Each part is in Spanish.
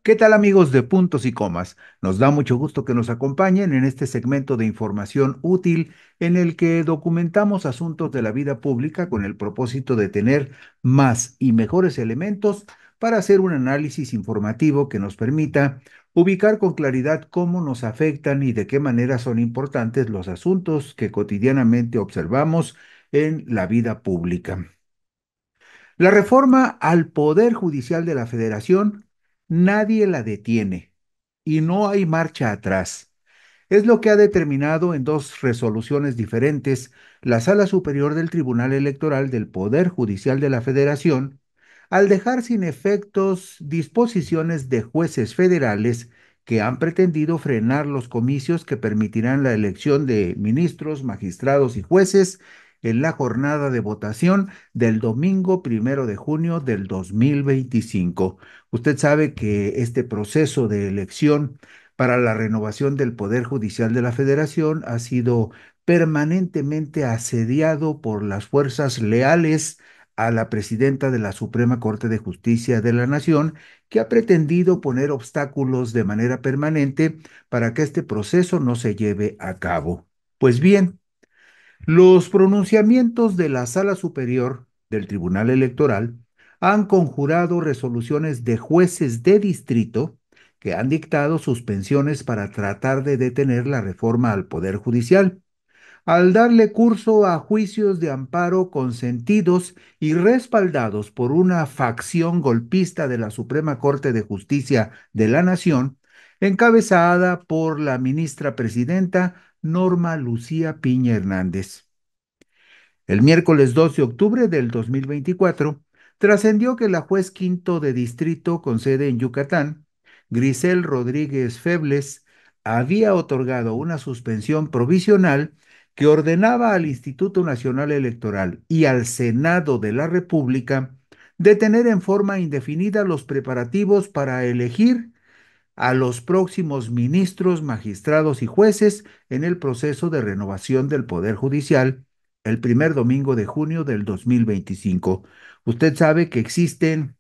¿Qué tal amigos de Puntos y Comas? Nos da mucho gusto que nos acompañen en este segmento de información útil en el que documentamos asuntos de la vida pública con el propósito de tener más y mejores elementos para hacer un análisis informativo que nos permita ubicar con claridad cómo nos afectan y de qué manera son importantes los asuntos que cotidianamente observamos en la vida pública. La reforma al Poder Judicial de la Federación, nadie la detiene y no hay marcha atrás. Es lo que ha determinado en dos resoluciones diferentes la Sala Superior del Tribunal Electoral del Poder Judicial de la Federación, al dejar sin efectos disposiciones de jueces federales que han pretendido frenar los comicios que permitirán la elección de ministros, magistrados y jueces en la jornada de votación del domingo 1 de junio del 2025. Usted sabe que este proceso de elección para la renovación del Poder Judicial de la Federación ha sido permanentemente asediado por las fuerzas leales a la presidenta de la Suprema Corte de Justicia de la Nación, que ha pretendido poner obstáculos de manera permanente para que este proceso no se lleve a cabo. Pues bien, los pronunciamientos de la Sala Superior del Tribunal Electoral han conjurado resoluciones de jueces de distrito que han dictado suspensiones para tratar de detener la reforma al Poder Judicial, al darle curso a juicios de amparo consentidos y respaldados por una facción golpista de la Suprema Corte de Justicia de la Nación, encabezada por la ministra presidenta Norma Lucía Piña Hernández. El miércoles 2 de octubre del 2024, trascendió que la juez quinto de distrito con sede en Yucatán, Grisel Rodríguez Febles, había otorgado una suspensión provisional que ordenaba al Instituto Nacional Electoral y al Senado de la República detener en forma indefinida los preparativos para elegir a los próximos ministros, magistrados y jueces en el proceso de renovación del Poder Judicial el primer domingo de junio del 2025. Usted sabe que existe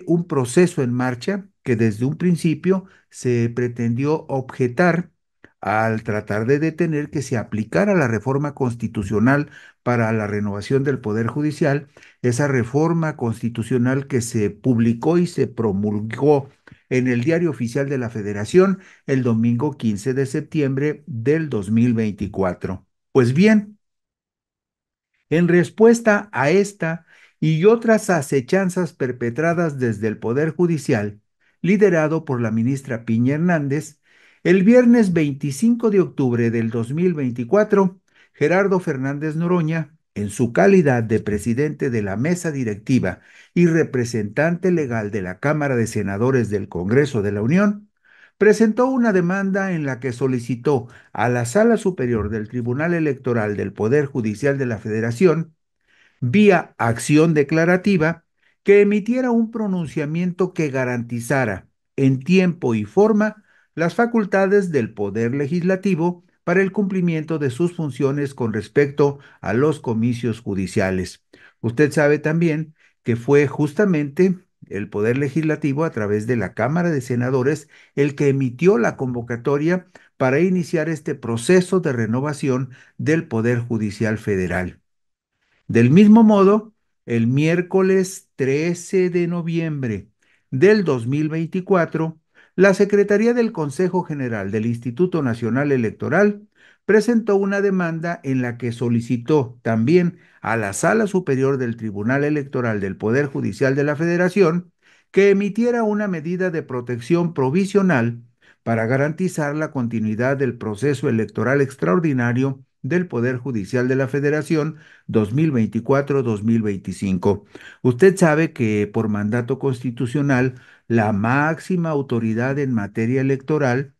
un proceso en marcha que desde un principio se pretendió objetar al tratar de detener que se aplicara la reforma constitucional para la renovación del Poder Judicial, esa reforma constitucional que se publicó y se promulgó en el Diario Oficial de la Federación el domingo 15 de septiembre del 2024. Pues bien, en respuesta a esta y otras acechanzas perpetradas desde el Poder Judicial, liderado por la ministra Piña Hernández, el viernes 25 de octubre del 2024, Gerardo Fernández Noroña, en su calidad de presidente de la mesa directiva y representante legal de la Cámara de Senadores del Congreso de la Unión, presentó una demanda en la que solicitó a la Sala Superior del Tribunal Electoral del Poder Judicial de la Federación, vía acción declarativa, que emitiera un pronunciamiento que garantizara en tiempo y forma las facultades del Poder Legislativo para el cumplimiento de sus funciones con respecto a los comicios judiciales. Usted sabe también que fue justamente el Poder Legislativo, a través de la Cámara de Senadores, el que emitió la convocatoria para iniciar este proceso de renovación del Poder Judicial Federal. Del mismo modo, el miércoles 13 de noviembre del 2024, la Secretaría del Consejo General del Instituto Nacional Electoral presentó una demanda en la que solicitó también a la Sala Superior del Tribunal Electoral del Poder Judicial de la Federación que emitiera una medida de protección provisional para garantizar la continuidad del proceso electoral extraordinario del Poder Judicial de la Federación 2024-2025. Usted sabe que por mandato constitucional, la máxima autoridad en materia electoral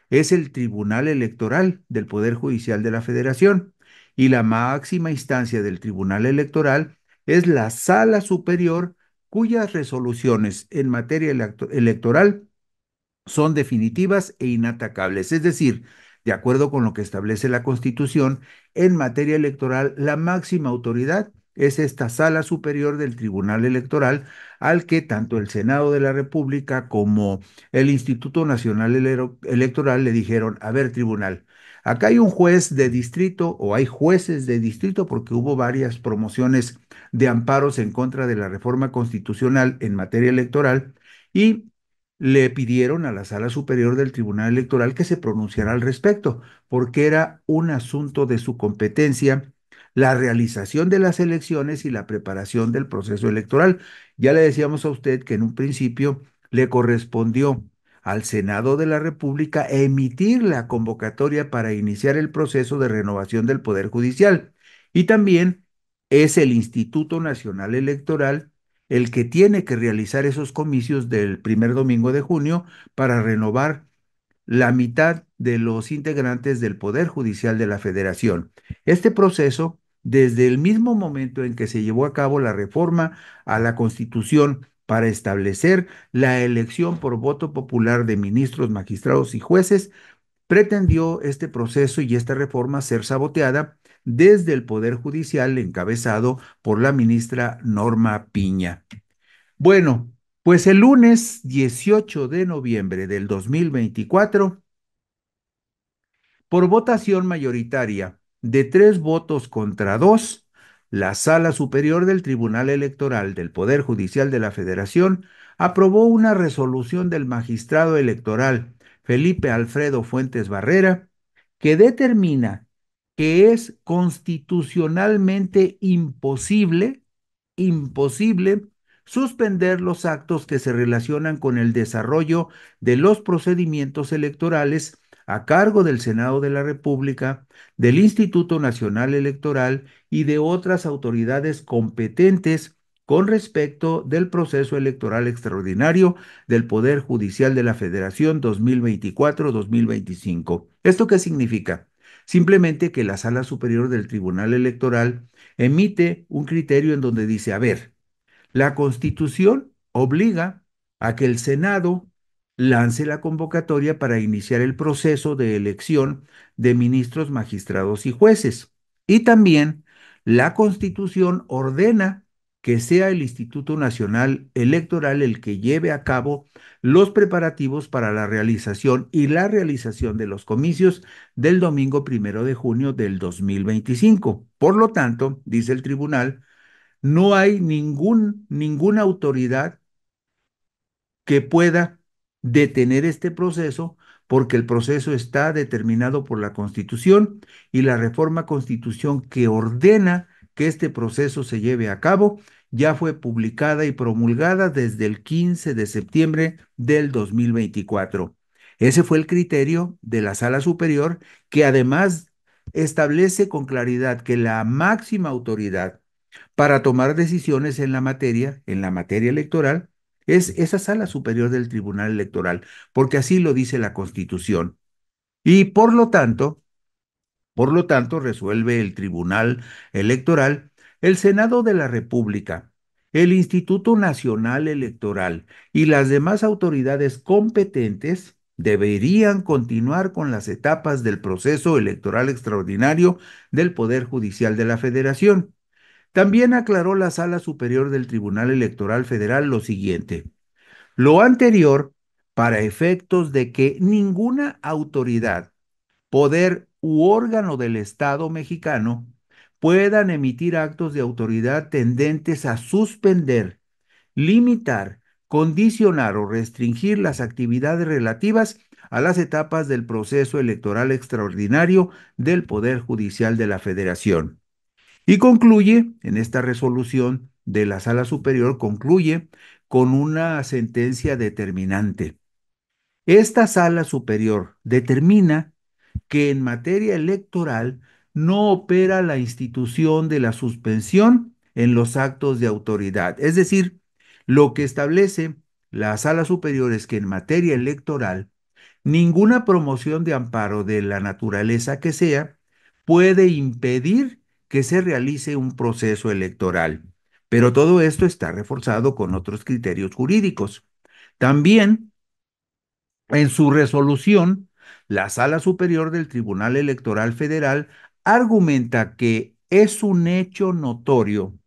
es el Tribunal Electoral del Poder Judicial de la Federación y la máxima instancia del Tribunal Electoral es la Sala Superior, cuyas resoluciones en materia electoral son definitivas e inatacables. Es decir, de acuerdo con lo que establece la Constitución, en materia electoral, la máxima autoridad es esta Sala Superior del Tribunal Electoral, al que tanto el Senado de la República como el Instituto Nacional Electoral le dijeron, a ver, tribunal, acá hay un juez de distrito o hay jueces de distrito porque hubo varias promociones de amparos en contra de la reforma constitucional en materia electoral y le pidieron a la Sala Superior del Tribunal Electoral que se pronunciara al respecto, porque era un asunto de su competencia la realización de las elecciones y la preparación del proceso electoral. Ya le decíamos a usted que en un principio le correspondió al Senado de la República emitir la convocatoria para iniciar el proceso de renovación del Poder Judicial. Y también es el Instituto Nacional Electoral el que tiene que realizar esos comicios del primer domingo de junio para renovar la mitad de los integrantes del Poder Judicial de la Federación. Este proceso, desde el mismo momento en que se llevó a cabo la reforma a la Constitución para establecer la elección por voto popular de ministros, magistrados y jueces, pretendió este proceso y esta reforma ser saboteada desde el Poder Judicial encabezado por la ministra Norma Piña. Bueno, pues el lunes 18 de noviembre del 2024, por votación mayoritaria de 3 votos contra 2, la Sala Superior del Tribunal Electoral del Poder Judicial de la Federación aprobó una resolución del magistrado electoral Felipe Alfredo Fuentes Barrera que determina que es constitucionalmente imposible suspender los actos que se relacionan con el desarrollo de los procedimientos electorales a cargo del Senado de la República, del Instituto Nacional Electoral y de otras autoridades competentes con respecto del proceso electoral extraordinario del Poder Judicial de la Federación 2024-2025. ¿Esto qué significa? Simplemente que la Sala Superior del Tribunal Electoral emite un criterio en donde dice, a ver, la Constitución obliga a que el Senado lance la convocatoria para iniciar el proceso de elección de ministros, magistrados y jueces. Y también la Constitución ordena que sea el Instituto Nacional Electoral el que lleve a cabo los preparativos para la realización y la realización de los comicios del domingo 1 de junio del 2025. Por lo tanto, dice el tribunal, no hay ninguna autoridad que pueda detener este proceso porque el proceso está determinado por la Constitución y la reforma Constitución que ordena que este proceso se lleve a cabo ya fue publicada y promulgada desde el 15 de septiembre del 2024. Ese fue el criterio de la Sala Superior que además establece con claridad que la máxima autoridad para tomar decisiones en la materia electoral, es esa sala superior del Tribunal Electoral, porque así lo dice la Constitución. Y por lo tanto, resuelve el Tribunal Electoral, el Senado de la República, el Instituto Nacional Electoral y las demás autoridades competentes deberían continuar con las etapas del proceso electoral extraordinario del Poder Judicial de la Federación. También aclaró la Sala Superior del Tribunal Electoral Federal lo siguiente: lo anterior, para efectos de que ninguna autoridad, poder u órgano del Estado mexicano puedan emitir actos de autoridad tendentes a suspender, limitar, condicionar o restringir las actividades relativas a las etapas del proceso electoral extraordinario del Poder Judicial de la Federación. Y concluye, en esta resolución de la Sala Superior, concluye con una sentencia determinante. Esta Sala Superior determina que en materia electoral no opera la institución de la suspensión en los actos de autoridad. Es decir, lo que establece la Sala Superior es que en materia electoral ninguna promoción de amparo de la naturaleza que sea puede impedir que se realice un proceso electoral. Pero todo esto está reforzado con otros criterios jurídicos. También en su resolución, la Sala Superior del Tribunal Electoral Federal argumenta que es un hecho notorio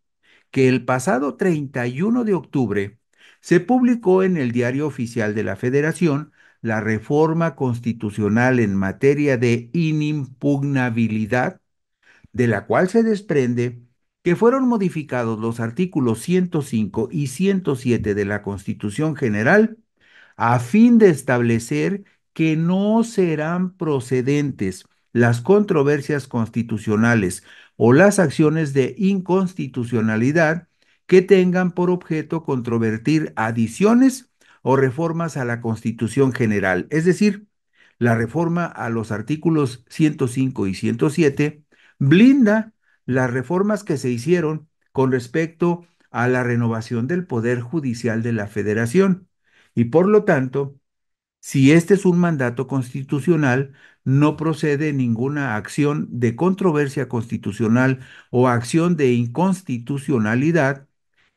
que el pasado 31 de octubre se publicó en el Diario Oficial de la Federación la reforma constitucional en materia de inimpugnabilidad, de la cual se desprende que fueron modificados los artículos 105 y 107 de la Constitución General a fin de establecer que no serán procedentes las controversias constitucionales o las acciones de inconstitucionalidad que tengan por objeto controvertir adiciones o reformas a la Constitución General. Es decir, la reforma a los artículos 105 y 107 blinda las reformas que se hicieron con respecto a la renovación del Poder Judicial de la Federación. Y por lo tanto, si este es un mandato constitucional, no procede ninguna acción de controversia constitucional o acción de inconstitucionalidad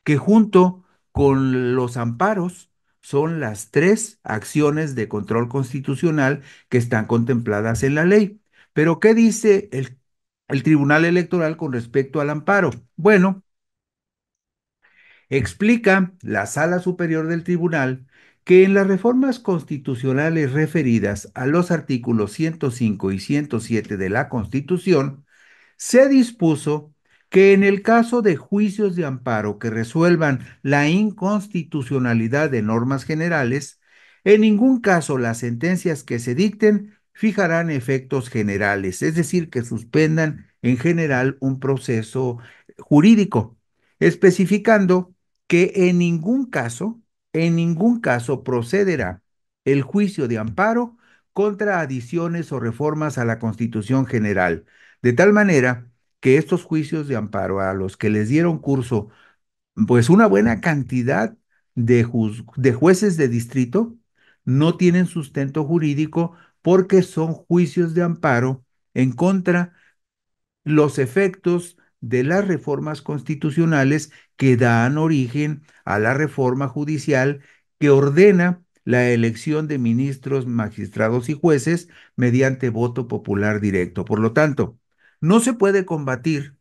que junto con los amparos son las tres acciones de control constitucional que están contempladas en la ley. Pero, ¿qué dice el Tribunal Electoral con respecto al amparo? Bueno, explica la Sala Superior del Tribunal que en las reformas constitucionales referidas a los artículos 105 y 107 de la Constitución, se dispuso que en el caso de juicios de amparo que resuelvan la inconstitucionalidad de normas generales, en ningún caso las sentencias que se dicten fijarán efectos generales, es decir, que suspendan en general un proceso jurídico, especificando que en ningún caso procederá el juicio de amparo contra adiciones o reformas a la Constitución General, de tal manera que estos juicios de amparo a los que les dieron curso, pues una buena cantidad de jueces de distrito, no tienen sustento jurídico porque son juicios de amparo en contra los efectos de las reformas constitucionales que dan origen a la reforma judicial que ordena la elección de ministros, magistrados y jueces mediante voto popular directo. Por lo tanto, no se puede combatir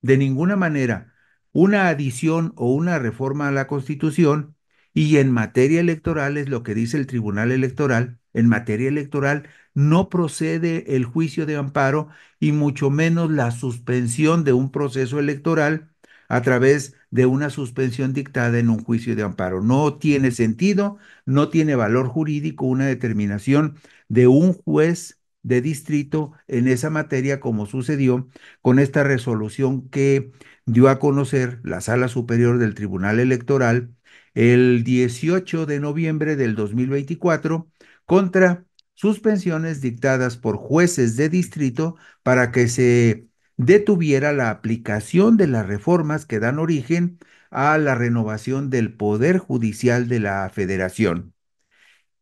de ninguna manera una adición o una reforma a la Constitución, y en materia electoral es lo que dice el Tribunal Electoral. En materia electoral no procede el juicio de amparo y mucho menos la suspensión de un proceso electoral a través de una suspensión dictada en un juicio de amparo. No tiene sentido, no tiene valor jurídico una determinación de un juez de distrito en esa materia, como sucedió con esta resolución que dio a conocer la Sala Superior del Tribunal Electoral el 18 de noviembre del 2024 contra suspensiones dictadas por jueces de distrito para que se detuviera la aplicación de las reformas que dan origen a la renovación del Poder Judicial de la Federación.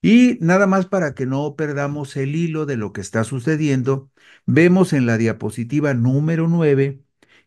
Y nada más para que no perdamos el hilo de lo que está sucediendo, vemos en la diapositiva número 9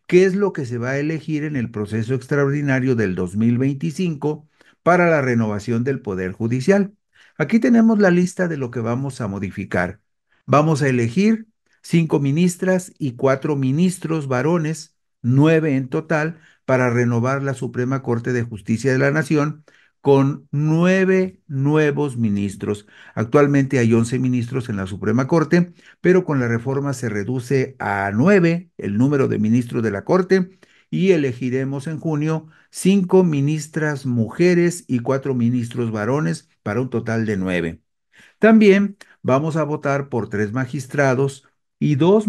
qué es lo que se va a elegir en el proceso extraordinario del 2025 para la renovación del Poder Judicial. Aquí tenemos la lista de lo que vamos a modificar. Vamos a elegir 5 ministras y 4 ministros varones 9 en total, para renovar la Suprema Corte de Justicia de la Nación con 9 nuevos ministros. Actualmente hay 11 ministros en la Suprema Corte, pero con la reforma se reduce a 9 el número de ministros de la Corte y elegiremos en junio 5 ministras mujeres y 4 ministros varones para un total de 9. También vamos a votar por tres magistradas y dos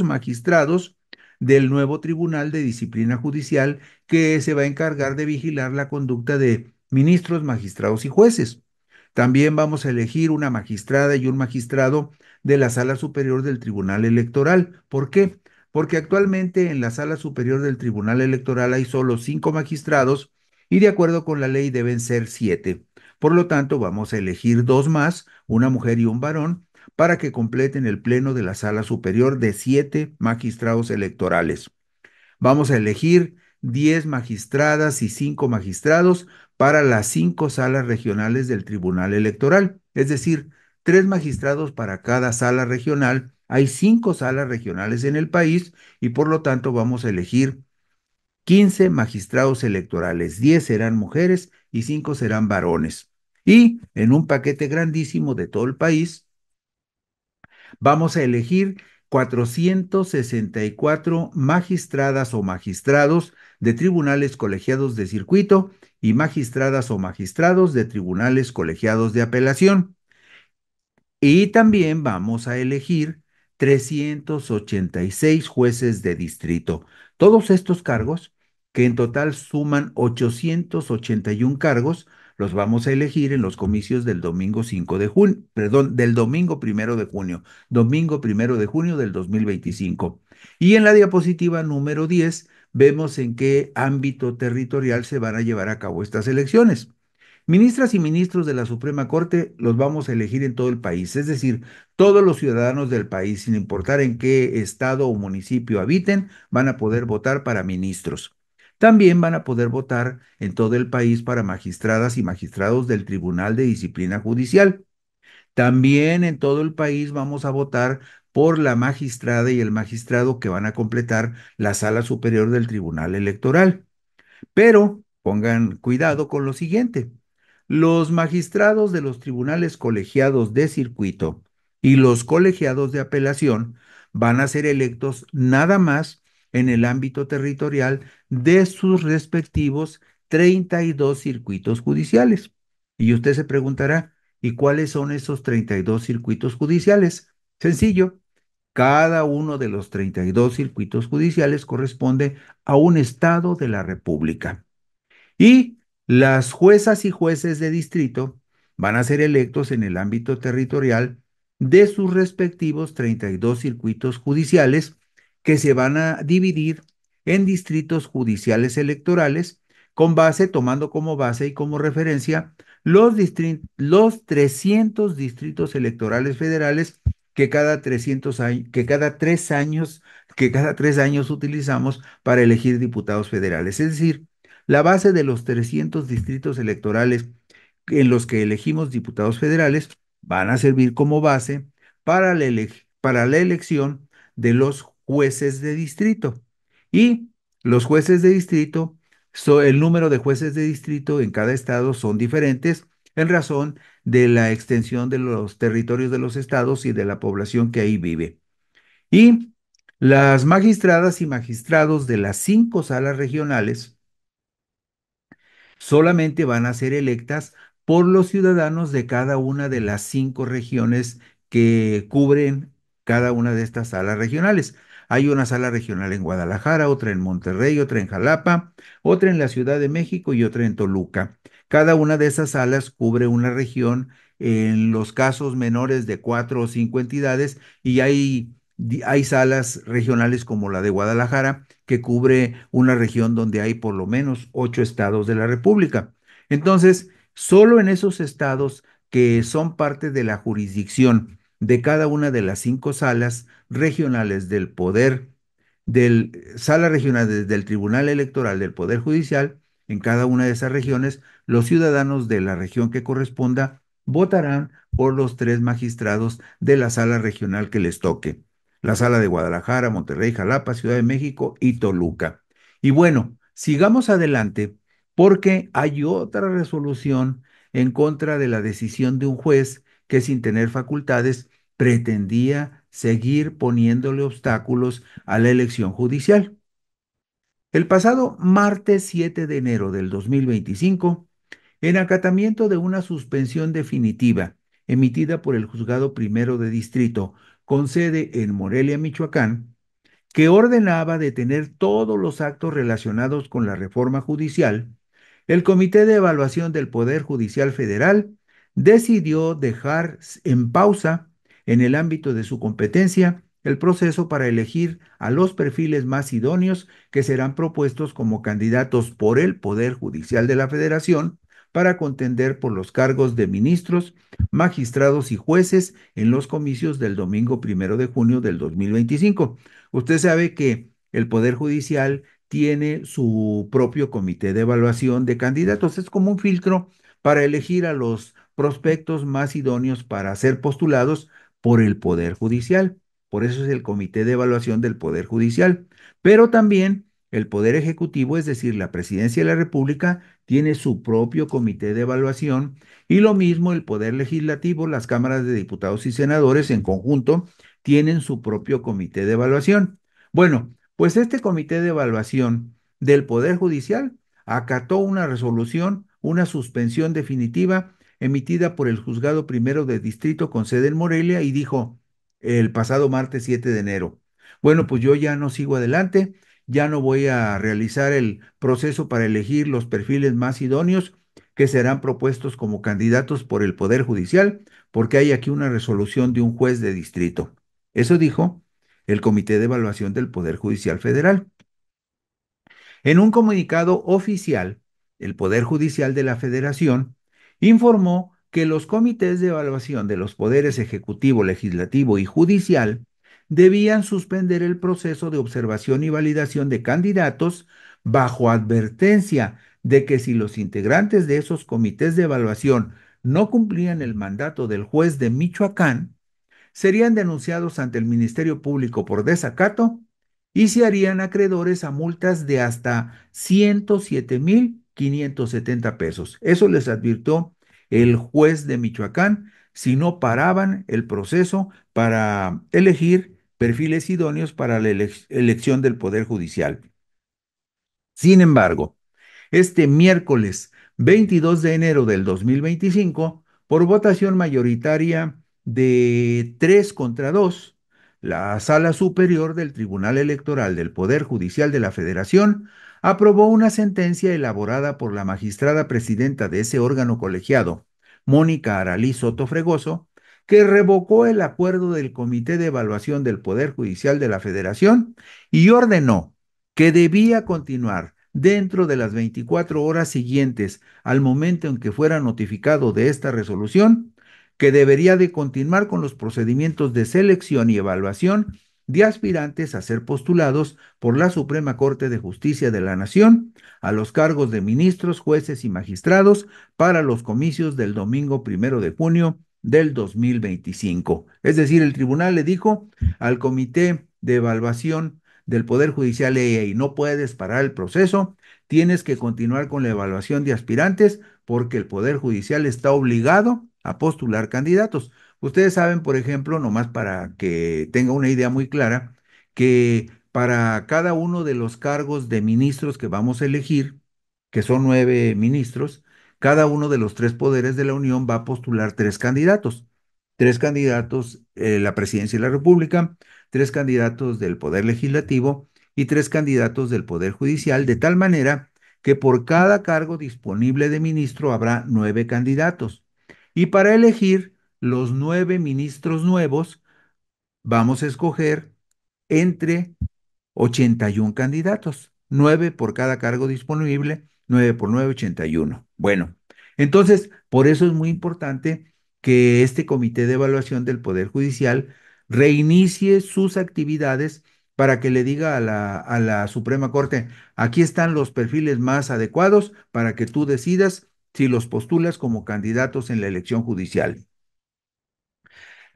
magistrados del nuevo Tribunal de Disciplina Judicial que se va a encargar de vigilar la conducta de ministros, magistrados y jueces. También vamos a elegir una magistrada y un magistrado de la Sala Superior del Tribunal Electoral. ¿Por qué? Porque actualmente en la Sala Superior del Tribunal Electoral hay solo 5 magistrados y de acuerdo con la ley deben ser 7. Por lo tanto, vamos a elegir dos más, una mujer y un varón, para que completen el pleno de la Sala Superior de 7 magistrados electorales. Vamos a elegir 10 magistradas y 5 magistrados para las 5 salas regionales del Tribunal Electoral, es decir, 3 magistrados para cada sala regional. Hay 5 salas regionales en el país y por lo tanto vamos a elegir 15 magistrados electorales, 10 serán mujeres y 5 serán varones. Y en un paquete grandísimo de todo el país, vamos a elegir 464 magistradas o magistrados de tribunales colegiados de circuito y magistradas o magistrados de tribunales colegiados de apelación. Y también vamos a elegir 386 jueces de distrito. Todos estos cargos, que en total suman 881 cargos, los vamos a elegir en los comicios del domingo 5 de junio, perdón, del domingo 1 de junio, domingo 1 de junio del 2025. Y en la diapositiva número 10 vemos en qué ámbito territorial se van a llevar a cabo estas elecciones. Ministras y ministros de la Suprema Corte los vamos a elegir en todo el país, es decir, todos los ciudadanos del país, sin importar en qué estado o municipio habiten, van a poder votar para ministros. También van a poder votar en todo el país para magistradas y magistrados del Tribunal de Disciplina Judicial. También en todo el país vamos a votar por la magistrada y el magistrado que van a completar la sala superior del Tribunal Electoral. Pero pongan cuidado con lo siguiente. Los magistrados de los tribunales colegiados de circuito y los colegiados de apelación van a ser electos nada más en el ámbito territorial de sus respectivos 32 circuitos judiciales. Y usted se preguntará, ¿y cuáles son esos 32 circuitos judiciales? Sencillo, cada uno de los 32 circuitos judiciales corresponde a un estado de la República. Y las juezas y jueces de distrito van a ser electos en el ámbito territorial de sus respectivos 32 circuitos judiciales que se van a dividir en distritos judiciales electorales con base, tomando como base y como referencia los 300 distritos electorales federales que cada 300 años, que cada 3 años utilizamos para elegir diputados federales. Es decir, la base de los 300 distritos electorales en los que elegimos diputados federales van a servir como base para la elección de los jueces de distrito. Y los jueces de distrito, el número de jueces de distrito en cada estado son diferentes en razón de la extensión de los territorios de los estados y de la población que ahí vive. Y las magistradas y magistrados de las 5 salas regionales solamente van a ser electas por los ciudadanos de cada una de las 5 regiones que cubren cada una de estas salas regionales. Hay una sala regional en Guadalajara, otra en Monterrey, otra en Jalapa, otra en la Ciudad de México y otra en Toluca. Cada una de esas salas cubre una región en los casos menores de 4 o 5 entidades y hay salas regionales como la de Guadalajara que cubre una región donde hay por lo menos 8 estados de la República. Entonces, solo en esos estados que son parte de la jurisdicción de cada una de las 5 salas regionales del poder, sala regional del Tribunal Electoral del Poder Judicial, en cada una de esas regiones, los ciudadanos de la región que corresponda votarán por los 3 magistrados de la sala regional que les toque. la Sala de Guadalajara, Monterrey, Jalapa, Ciudad de México y Toluca. Y bueno, sigamos adelante porque hay otra resolución en contra de la decisión de un juez que sin tener facultades pretendía seguir poniéndole obstáculos a la elección judicial. El pasado martes 7 de enero del 2025, en acatamiento de una suspensión definitiva emitida por el Juzgado Primero de Distrito con sede en Morelia, Michoacán, que ordenaba detener todos los actos relacionados con la reforma judicial, el Comité de Evaluación del Poder Judicial Federal decidió dejar en pausa, en el ámbito de su competencia, el proceso para elegir a los perfiles más idóneos que serán propuestos como candidatos por el Poder Judicial de la Federación para contender por los cargos de ministros, magistrados y jueces en los comicios del domingo 1 de junio del 2025. Usted sabe que el Poder Judicial tiene su propio comité de evaluación de candidatos. Es como un filtro para elegir a los prospectos más idóneos para ser postulados por el Poder Judicial. Por eso es el comité de evaluación del Poder Judicial. Pero también el Poder Ejecutivo, es decir, la Presidencia de la República, tiene su propio comité de evaluación y lo mismo el Poder Legislativo, las cámaras de diputados y senadores en conjunto tienen su propio comité de evaluación. Bueno, pues este comité de evaluación del Poder Judicial acató una resolución, una suspensión definitiva emitida por el Juzgado Primero de Distrito con sede en Morelia y dijo el pasado martes 7 de enero, bueno, pues yo ya no sigo adelante, ya no voy a realizar el proceso para elegir los perfiles más idóneos que serán propuestos como candidatos por el Poder Judicial, porque hay aquí una resolución de un juez de distrito. Eso dijo el Comité de Evaluación del Poder Judicial Federal. En un comunicado oficial, el Poder Judicial de la Federación informó que los comités de evaluación de los poderes ejecutivo, legislativo y judicial debían suspender el proceso de observación y validación de candidatos bajo advertencia de que si los integrantes de esos comités de evaluación no cumplían el mandato del juez de Michoacán, serían denunciados ante el Ministerio Público por desacato y se harían acreedores a multas de hasta 107,570 pesos. Eso les advirtió el juez de Michoacán si no paraban el proceso para elegir perfiles idóneos para la elección del Poder Judicial. Sin embargo, este miércoles 22 de enero del 2025, por votación mayoritaria de 3 contra 2, la Sala Superior del Tribunal Electoral del Poder Judicial de la Federación aprobó una sentencia elaborada por la magistrada presidenta de ese órgano colegiado, Mónica Aralí Soto Fregoso, que revocó el acuerdo del Comité de Evaluación del Poder Judicial de la Federación y ordenó que debía continuar dentro de las 24 horas siguientes al momento en que fuera notificado de esta resolución, que debería de continuar con los procedimientos de selección y evaluación de aspirantes a ser postulados por la Suprema Corte de Justicia de la Nación a los cargos de ministros, jueces y magistrados para los comicios del domingo 1 de junio del 2025. Es decir, el tribunal le dijo al Comité de Evaluación del Poder Judicial, y no puedes parar el proceso, tienes que continuar con la evaluación de aspirantes porque el Poder Judicial está obligado a postular candidatos. Ustedes saben, por ejemplo, nomás para que tenga una idea muy clara, que para cada uno de los cargos de ministros que vamos a elegir, que son 9 ministros, cada uno de los 3 poderes de la Unión va a postular 3 candidatos. 3 candidatos, la presidencia de la República, 3 candidatos del Poder Legislativo y 3 candidatos del Poder Judicial, de tal manera que por cada cargo disponible de ministro habrá 9 candidatos. Y para elegir los 9 ministros nuevos, vamos a escoger entre 81 candidatos, 9 por cada cargo disponible, 9 por 9, 81. Bueno, entonces, por eso es muy importante que este comité de evaluación del Poder Judicial reinicie sus actividades para que le diga a la Suprema Corte, aquí están los perfiles más adecuados para que tú decidas si los postulas como candidatos en la elección judicial.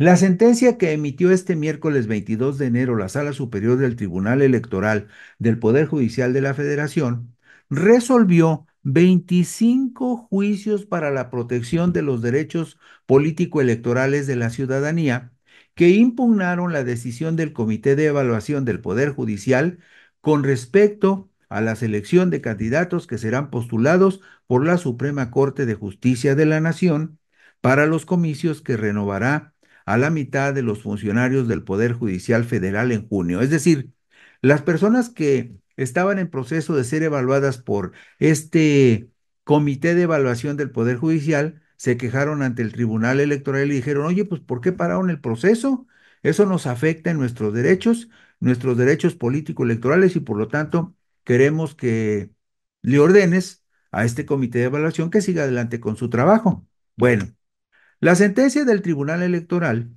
La sentencia que emitió este miércoles 22 de enero la Sala Superior del Tribunal Electoral del Poder Judicial de la Federación resolvió 25 juicios para la protección de los derechos político-electorales de la ciudadanía que impugnaron la decisión del Comité de Evaluación del Poder Judicial con respecto a la selección de candidatos que serán postulados por la Suprema Corte de Justicia de la Nación para los comicios que renovará a la mitad de los funcionarios del Poder Judicial Federal en junio. Es decir, las personas que estaban en proceso de ser evaluadas por este comité de evaluación del Poder Judicial se quejaron ante el Tribunal Electoral y dijeron, oye, pues ¿por qué pararon el proceso? Eso nos afecta en nuestros derechos político-electorales y por lo tanto queremos que le ordenes a este comité de evaluación que siga adelante con su trabajo. Bueno, la sentencia del Tribunal Electoral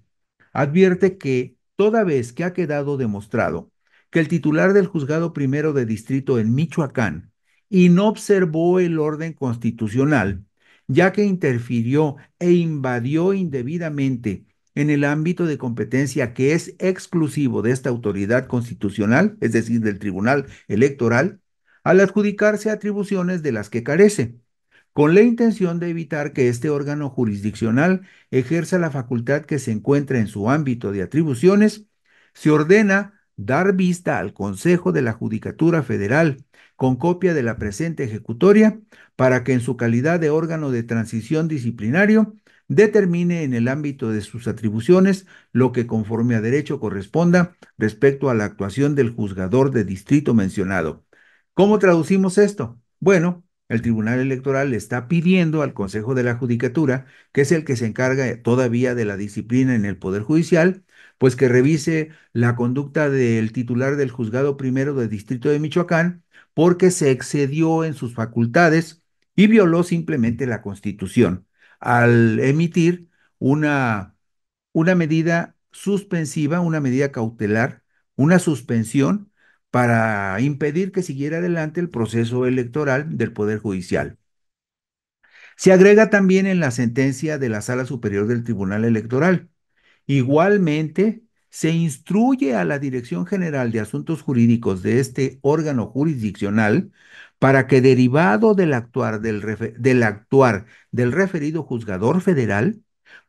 advierte que toda vez que ha quedado demostrado que el titular del juzgado primero de distrito en Michoacán y no observó el orden constitucional, ya que interfirió e invadió indebidamente en el ámbito de competencia que es exclusivo de esta autoridad constitucional, es decir, del Tribunal Electoral, al adjudicarse atribuciones de las que carece con la intención de evitar que este órgano jurisdiccional ejerza la facultad que se encuentra en su ámbito de atribuciones, se ordena dar vista al Consejo de la Judicatura Federal con copia de la presente ejecutoria para que en su calidad de órgano de transición disciplinario determine en el ámbito de sus atribuciones lo que conforme a derecho corresponda respecto a la actuación del juzgador de distrito mencionado. ¿Cómo traducimos esto? Bueno, el Tribunal Electoral le está pidiendo al Consejo de la Judicatura, que es el que se encarga todavía de la disciplina en el Poder Judicial, pues que revise la conducta del titular del Juzgado Primero del Distrito de Michoacán, porque se excedió en sus facultades y violó simplemente la Constitución al emitir una, una medida suspensiva, una medida cautelar, una suspensión para impedir que siguiera adelante el proceso electoral del Poder Judicial. Se agrega también en la sentencia de la Sala Superior del Tribunal Electoral. Igualmente, se instruye a la Dirección General de Asuntos Jurídicos de este órgano jurisdiccional para que derivado del actuar del referido juzgador federal,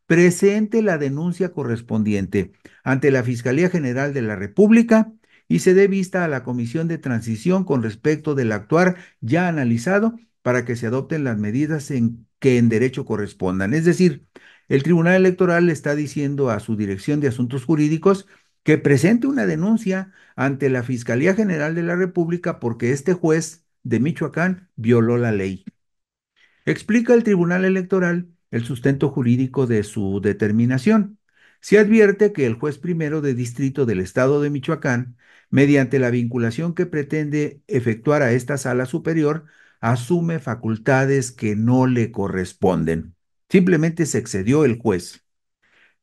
presente la denuncia correspondiente ante la Fiscalía General de la República y se dé vista a la Comisión de Transición con respecto del actuar ya analizado para que se adopten las medidas que en derecho correspondan. Es decir, el Tribunal Electoral le está diciendo a su Dirección de Asuntos Jurídicos que presente una denuncia ante la Fiscalía General de la República porque este juez de Michoacán violó la ley. Explica el Tribunal Electoral el sustento jurídico de su determinación. Se advierte que el juez primero de distrito del estado de Michoacán, mediante la vinculación que pretende efectuar a esta sala superior, asume facultades que no le corresponden. Simplemente se excedió el juez.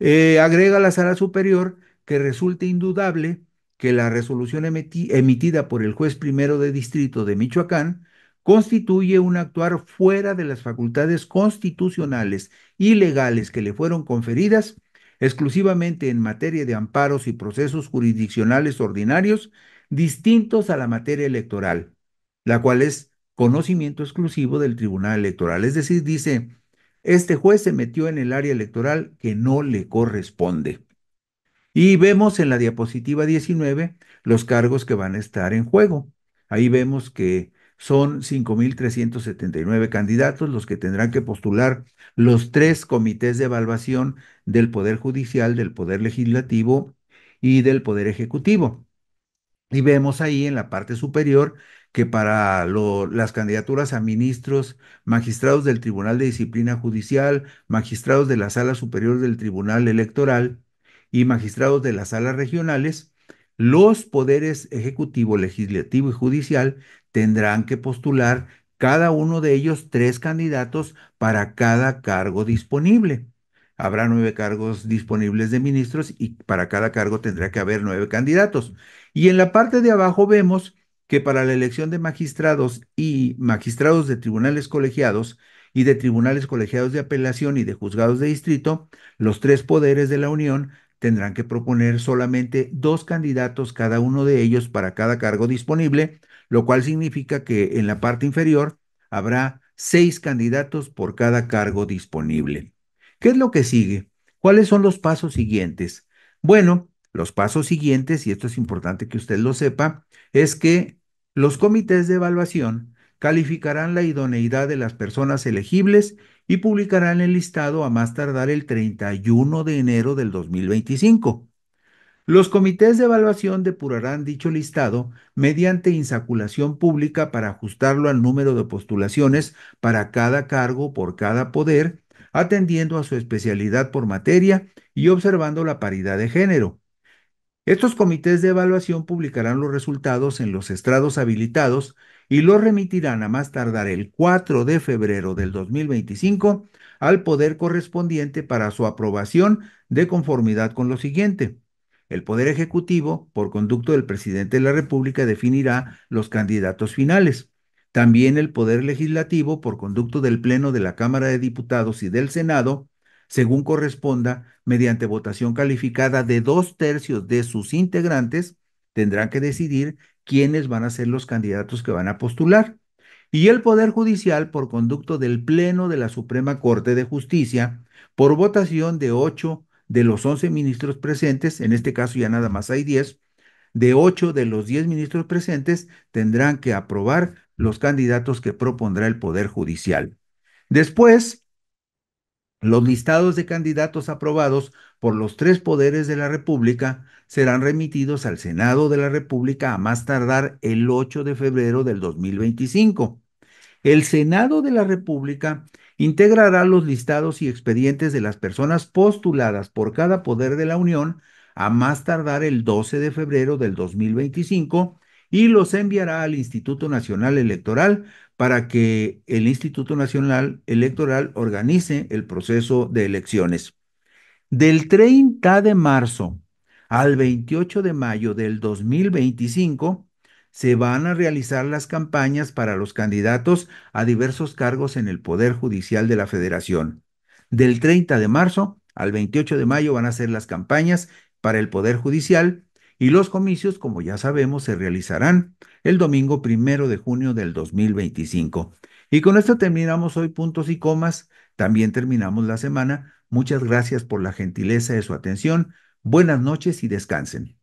Agrega la sala superior que resulta indudable que la resolución emitida por el juez primero de distrito de Michoacán constituye un actuar fuera de las facultades constitucionales y legales que le fueron conferidas exclusivamente en materia de amparos y procesos jurisdiccionales ordinarios distintos a la materia electoral, la cual es conocimiento exclusivo del Tribunal Electoral. Es decir, dice, este juez se metió en el área electoral que no le corresponde. Y vemos en la diapositiva 19 los cargos que van a estar en juego. Ahí vemos que son 5.379 candidatos los que tendrán que postular los tres comités de evaluación del Poder Judicial, del Poder Legislativo y del Poder Ejecutivo. Y vemos ahí en la parte superior que para las candidaturas a ministros, magistrados del Tribunal de Disciplina Judicial, magistrados de la Sala Superior del Tribunal Electoral y magistrados de las salas regionales, los poderes ejecutivo, legislativo y judicial tendrán que postular cada uno de ellos tres candidatos para cada cargo disponible. Habrá 9 cargos disponibles de ministros y para cada cargo tendrá que haber 9 candidatos. Y en la parte de abajo vemos que para la elección de magistrados y magistrados de tribunales colegiados y de tribunales colegiados de apelación y de juzgados de distrito, los tres poderes de la Unión tendrán que proponer solamente dos candidatos cada uno de ellos para cada cargo disponible, lo cual significa que en la parte inferior habrá 6 candidatos por cada cargo disponible. ¿Qué es lo que sigue? ¿Cuáles son los pasos siguientes? Bueno, los pasos siguientes, y esto es importante que usted lo sepa, es que los comités de evaluación calificarán la idoneidad de las personas elegibles y publicarán el listado a más tardar el 31 de enero del 2025. Los comités de evaluación depurarán dicho listado mediante insaculación pública para ajustarlo al número de postulaciones para cada cargo por cada poder, atendiendo a su especialidad por materia y observando la paridad de género. Estos comités de evaluación publicarán los resultados en los estrados habilitados y los remitirán a más tardar el 4 de febrero del 2025 al poder correspondiente para su aprobación de conformidad con lo siguiente. El Poder Ejecutivo, por conducto del presidente de la República, definirá los candidatos finales. También el Poder Legislativo, por conducto del Pleno de la Cámara de Diputados y del Senado, según corresponda, mediante votación calificada de 2/3 de sus integrantes, tendrán que decidir quiénes van a ser los candidatos que van a postular. Y el Poder Judicial, por conducto del Pleno de la Suprema Corte de Justicia, por votación de 8 de los 11 ministros presentes, en este caso ya nada más hay 10, de 8 de los 10 ministros presentes tendrán que aprobar los candidatos que propondrá el Poder Judicial. Después, los listados de candidatos aprobados por los tres poderes de la República serán remitidos al Senado de la República a más tardar el 8 de febrero del 2025. El Senado de la República integrará los listados y expedientes de las personas postuladas por cada poder de la Unión a más tardar el 12 de febrero del 2025 y los enviará al Instituto Nacional Electoral para que el Instituto Nacional Electoral organice el proceso de elecciones. Del 30 de marzo al 28 de mayo del 2025 se van a realizar las campañas para los candidatos a diversos cargos en el Poder Judicial de la Federación. Del 30 de marzo al 28 de mayo van a ser las campañas para el Poder Judicial y los comicios, como ya sabemos, se realizarán el domingo 1 de junio del 2025. Y con esto terminamos hoy puntos y comas. También terminamos la semana. Muchas gracias por la gentileza de su atención. Buenas noches y descansen.